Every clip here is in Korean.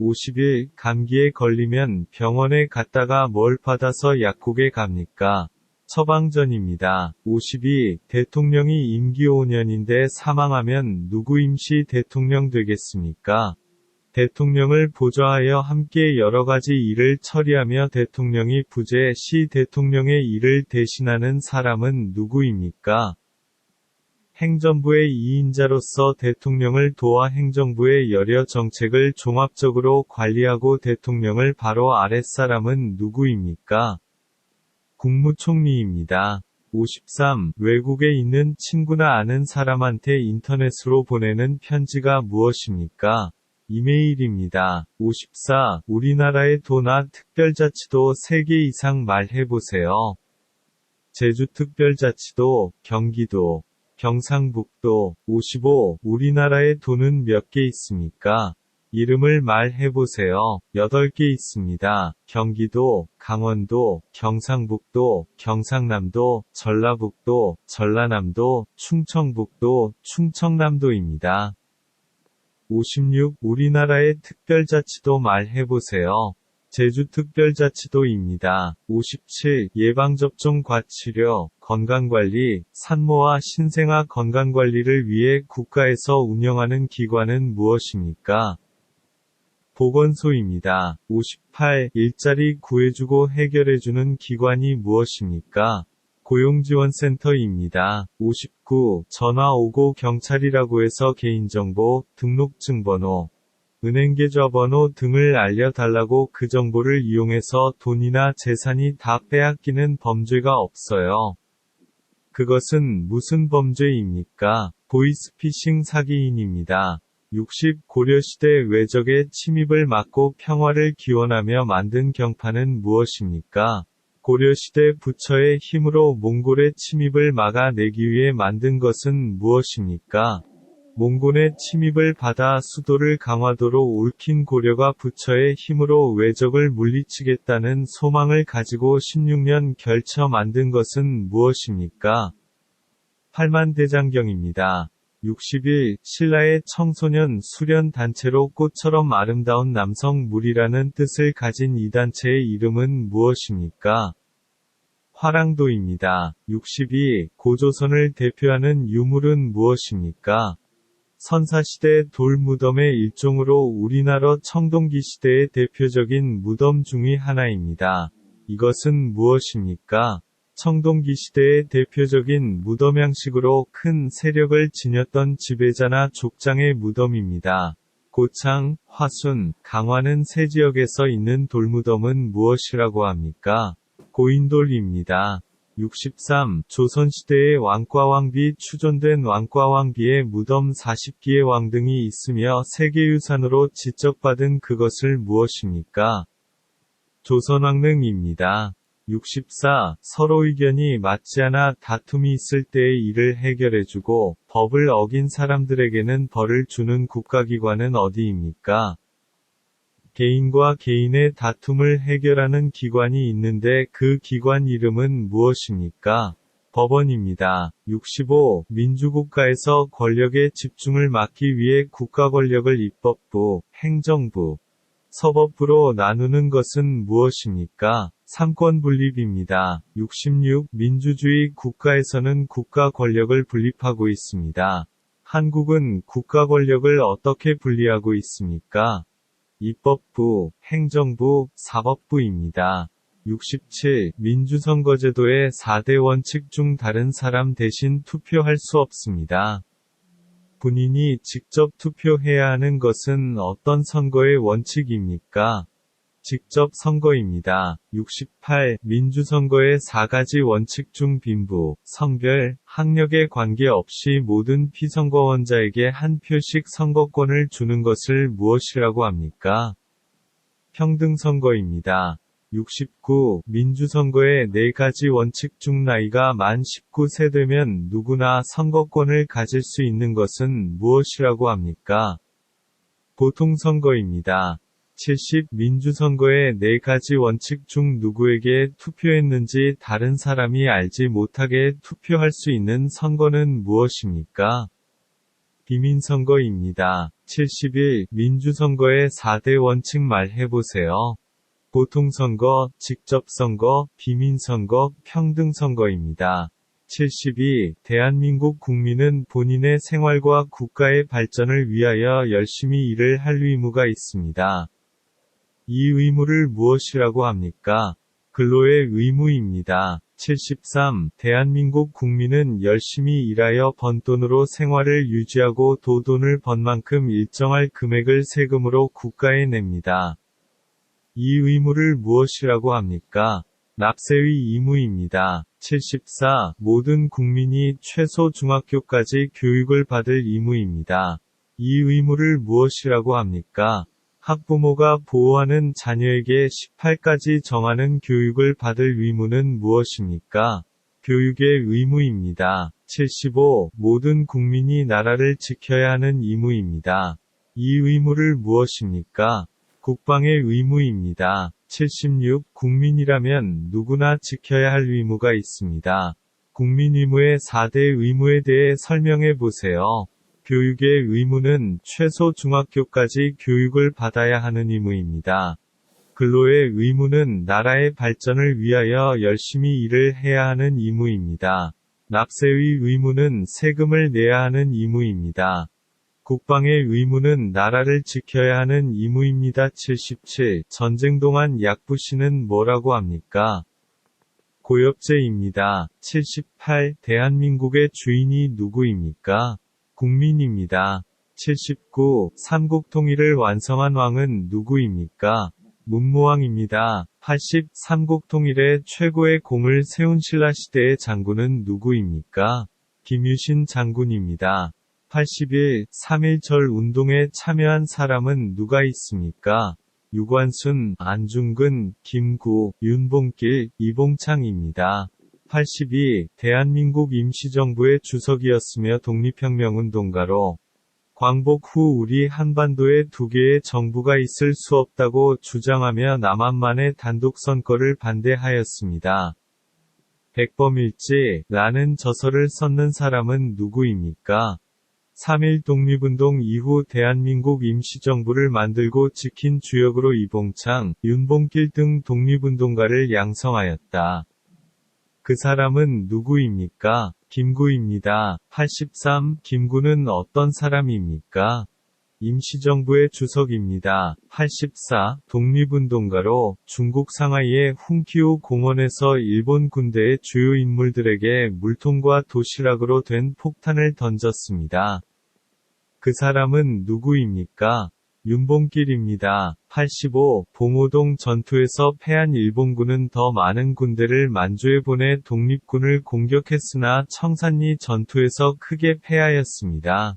50일, 감기에 걸리면 병원에 갔다가 뭘 받아서 약국에 갑니까? 처방전입니다. 52. 대통령이 임기 5년인데 사망하면 누구 임시 대통령 되겠습니까? 대통령을 보좌하여 함께 여러가지 일을 처리하며 대통령이 부재 시 대통령의 일을 대신하는 사람은 누구입니까? 행정부의 2인자로서 대통령을 도와 행정부의 여러 정책을 종합적으로 관리하고 대통령을 바로 아랫사람은 누구입니까? 국무총리입니다. 53. 외국에 있는 친구나 아는 사람한테 인터넷으로 보내는 편지가 무엇입니까? 이메일입니다. 54. 우리나라의 도나 특별자치도 3개 이상 말해보세요. 제주특별자치도, 경기도, 경상북도. 55. 우리나라의 도는 몇 개 있습니까? 이름을 말해보세요. 8개 있습니다. 경기도, 강원도, 경상북도, 경상남도, 전라북도, 전라남도, 충청북도, 충청남도입니다. 56. 우리나라의 특별자치도 말해보세요. 제주특별자치도입니다. 57. 예방접종과 치료, 건강관리, 산모와 신생아 건강관리를 위해 국가에서 운영하는 기관은 무엇입니까? 보건소입니다. 58. 일자리 구해주고 해결해주는 기관이 무엇입니까? 고용지원센터입니다. 59. 전화 오고 경찰이라고 해서 개인정보, 등록증번호, 은행계좌번호 등을 알려달라고 그 정보를 이용해서 돈이나 재산이 다 빼앗기는 범죄가 없어요. 그것은 무슨 범죄입니까? 보이스피싱 사기인입니다. 60. 고려시대 외적의 침입을 막고 평화를 기원하며 만든 경파는 무엇입니까? 고려시대 부처의 힘으로 몽골의 침입을 막아내기 위해 만든 것은 무엇입니까? 몽골의 침입을 받아 수도를 강화도로 옮긴 고려가 부처의 힘으로 외적을 물리치겠다는 소망을 가지고 16년 결쳐 만든 것은 무엇입니까? 팔만대장경입니다. 61. 신라의 청소년 수련 단체로 꽃처럼 아름다운 남성 무리라는 뜻을 가진 이 단체의 이름은 무엇입니까? 화랑도입니다. 62. 고조선을 대표하는 유물은 무엇입니까? 선사시대 돌무덤의 일종으로 우리나라 청동기 시대의 대표적인 무덤 중의 하나입니다. 이것은 무엇입니까? 청동기 시대의 대표적인 무덤 양식으로 큰 세력을 지녔던 지배자나 족장의 무덤입니다. 고창, 화순, 강화는 세 지역에서 있는 돌무덤은 무엇이라고 합니까? 고인돌입니다. 63. 조선시대의 왕과왕비 추존된 왕과왕비의 무덤 40기의 왕등이 있으며 세계유산으로 지적받은 그것을 무엇입니까? 조선왕릉입니다. 64. 서로 의견이 맞지 않아 다툼이 있을 때의 일을 해결해주고 법을 어긴 사람들에게는 벌을 주는 국가기관은 어디입니까? 개인과 개인의 다툼을 해결하는 기관이 있는데 그 기관 이름은 무엇입니까? 법원입니다. 65. 민주국가에서 권력의 집중을 막기 위해 국가 권력을 입법부, 행정부, 서법부로 나누는 것은 무엇입니까? 삼권분립입니다. 66. 민주주의 국가에서는 국가 권력을 분립하고 있습니다. 한국은 국가 권력을 어떻게 분리하고 있습니까? 입법부, 행정부, 사법부입니다. 67. 민주선거제도의 4대 원칙 중 다른 사람 대신 투표할 수 없습니다. 본인이 직접 투표해야 하는 것은 어떤 선거의 원칙입니까? 직접 선거입니다. 68. 민주선거의 4가지 원칙 중 빈부, 성별, 학력에 관계없이 모든 피선거원자에게 한 표씩 선거권을 주는 것을 무엇이라고 합니까? 평등선거입니다. 69. 민주선거의 4가지 원칙 중 나이가 만 19세 되면 누구나 선거권을 가질 수 있는 것은 무엇이라고 합니까? 보통선거입니다. 70. 민주선거의 4가지 원칙 중 누구에게 투표했는지 다른 사람이 알지 못하게 투표할 수 있는 선거는 무엇입니까? 비민선거입니다. 71. 민주선거의 4대 원칙 말해보세요. 보통선거, 직접선거, 비민선거, 평등선거입니다. 72. 대한민국 국민은 본인의 생활과 국가의 발전을 위하여 열심히 일을 할 의무가 있습니다. 이 의무를 무엇이라고 합니까? 근로의 의무입니다. 73. 대한민국 국민은 열심히 일하여 번 돈으로 생활을 유지하고 돈을 번 만큼 일정할 금액을 세금으로 국가에 냅니다. 이 의무를 무엇이라고 합니까? 납세의 의무입니다. 74. 모든 국민이 최소 중학교까지 교육을 받을 의무입니다. 이 의무를 무엇이라고 합니까? 학부모가 보호하는 자녀에게 18까지 정하는 교육을 받을 의무는 무엇입니까? 교육의 의무입니다. 75. 모든 국민이 나라를 지켜야 하는 의무입니다. 이 의무를 무엇입니까? 국방의 의무입니다. 76. 국민이라면 누구나 지켜야 할 의무가 있습니다. 국민 의무의 4대 의무에 대해 설명해 보세요. 교육의 의무는 최소 중학교까지 교육을 받아야 하는 의무입니다. 근로의 의무는 나라의 발전을 위하여 열심히 일을 해야 하는 의무입니다. 납세의 의무는 세금을 내야 하는 의무입니다. 국방의 의무는 나라를 지켜야 하는 의무입니다. 77. 전쟁 동안 약부시는 뭐라고 합니까? 고엽제입니다. 78. 대한민국의 주인이 누구입니까? 국민입니다. 79. 삼국 통일을 완성한 왕은 누구입니까? 문무왕입니다. 80. 삼국 통일에 최고의 공을 세운 신라시대의 장군은 누구입니까? 김유신 장군입니다. 81. 3.1절 운동에 참여한 사람은 누가 있습니까? 유관순, 안중근, 김구, 윤봉길, 이봉창입니다. 82. 대한민국 임시정부의 주석이었으며 독립혁명운동가로 광복 후 우리 한반도에 두 개의 정부가 있을 수 없다고 주장하며 남한만의 단독선거를 반대하였습니다. 백범일지, 라는 저서를 썼는 사람은 누구입니까? 3.1 독립운동 이후 대한민국 임시정부를 만들고 지킨 주역으로 이봉창, 윤봉길 등 독립운동가를 양성하였다. 그 사람은 누구입니까? 김구입니다. 83. 김구는 어떤 사람입니까? 임시정부의 주석입니다. 84. 독립운동가로 중국 상하이의 훈키우 공원에서 일본 군대의 주요 인물들에게 물통과 도시락으로 된 폭탄을 던졌습니다. 그 사람은 누구입니까? 윤봉길입니다. 85. 봉오동 전투에서 패한 일본군은 더 많은 군대를 만주에 보내 독립군을 공격했으나 청산리 전투에서 크게 패하였습니다.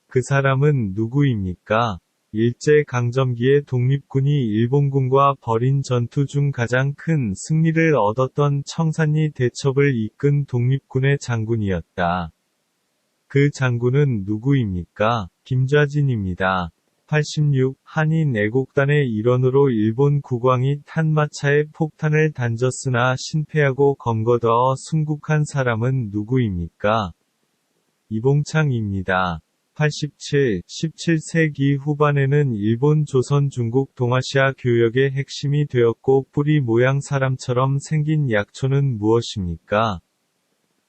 그 사람은 누구입니까? 일제강점기에 독립군이 일본군과 벌인 전투 중 가장 큰 승리를 얻었던 청산리 대첩을 이끈 독립군의 장군이었다. 그 장군은 누구입니까? 김좌진입니다. 86. 한인 애국단의 일원으로 일본 국왕이 탄 마차에 폭탄을 던졌으나 신패하고 검거되어 순국한 사람은 누구입니까? 이봉창입니다. 87. 17세기 후반에는 일본 조선 중국 동아시아 교역의 핵심이 되었고 뿌리 모양 사람처럼 생긴 약초는 무엇입니까?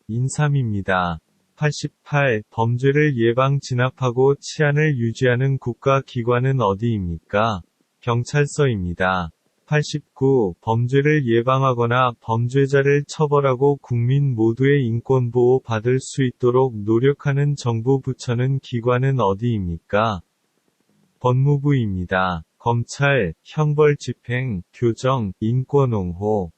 인삼입니다. 88. 범죄를 예방 진압하고 치안을 유지하는 국가기관은 어디입니까? 경찰서입니다. 89. 범죄를 예방하거나 범죄자를 처벌하고 국민 모두의 인권보호 받을 수 있도록 노력하는 정부 부처는 기관은 어디입니까? 법무부입니다. 검찰, 형벌집행, 교정, 인권옹호,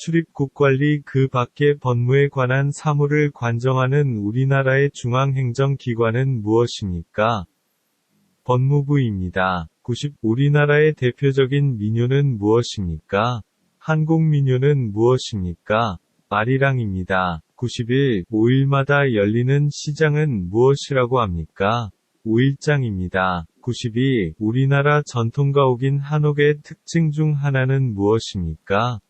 출입국관리 그 밖의 법무에 관한 사무를 관정하는 우리나라의 중앙행정기관은 무엇입니까? 법무부입니다. 90. 우리나라의 대표적인 민요는 무엇입니까? 한국 민요는 무엇입니까? 아리랑입니다. 91. 5일마다 열리는 시장은 무엇이라고 합니까? 5일장입니다. 92. 우리나라 전통가옥인 한옥의 특징 중 하나는 무엇입니까?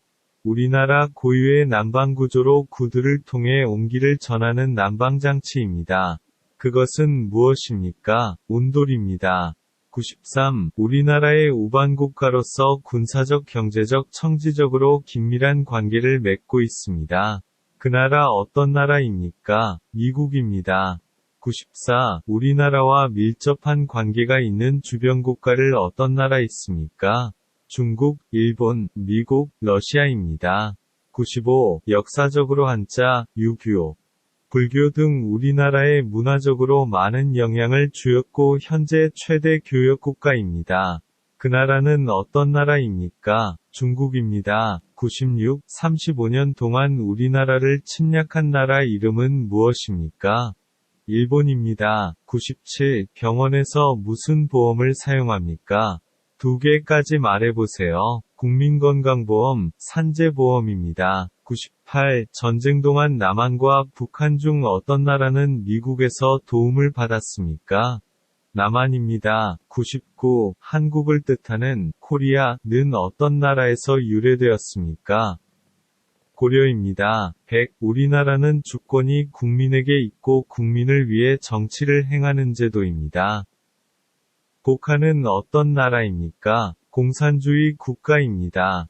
우리나라 고유의 난방구조로 구두를 통해 온기를 전하는 난방장치입니다. 그것은 무엇입니까? 온돌입니다. 93. 우리나라의 우방국가로서 군사적, 경제적, 청지적으로 긴밀한 관계를 맺고 있습니다. 그 나라 어떤 나라입니까? 미국입니다. 94. 우리나라와 밀접한 관계가 있는 주변 국가를 어떤 나라 있습니까? 중국, 일본, 미국, 러시아입니다. 95. 역사적으로 한자, 유교, 불교 등 우리나라에 문화적으로 많은 영향을 주었고 현재 최대 교역국가입니다. 그 나라는 어떤 나라입니까? 중국입니다. 96. 35년 동안 우리나라를 침략한 나라 이름은 무엇입니까? 일본입니다. 97. 병원에서 무슨 보험을 사용합니까? 2개까지 말해보세요. 국민건강보험, 산재보험입니다. 98. 전쟁 동안 남한과 북한 중 어떤 나라는 미국에서 도움을 받았습니까? 남한입니다. 99. 한국을 뜻하는 코리아는 어떤 나라에서 유래되었습니까? 고려입니다. 100. 우리나라는 주권이 국민에게 있고 국민을 위해 정치를 행하는 제도입니다. 북한은 어떤 나라입니까? 공산주의 국가입니다.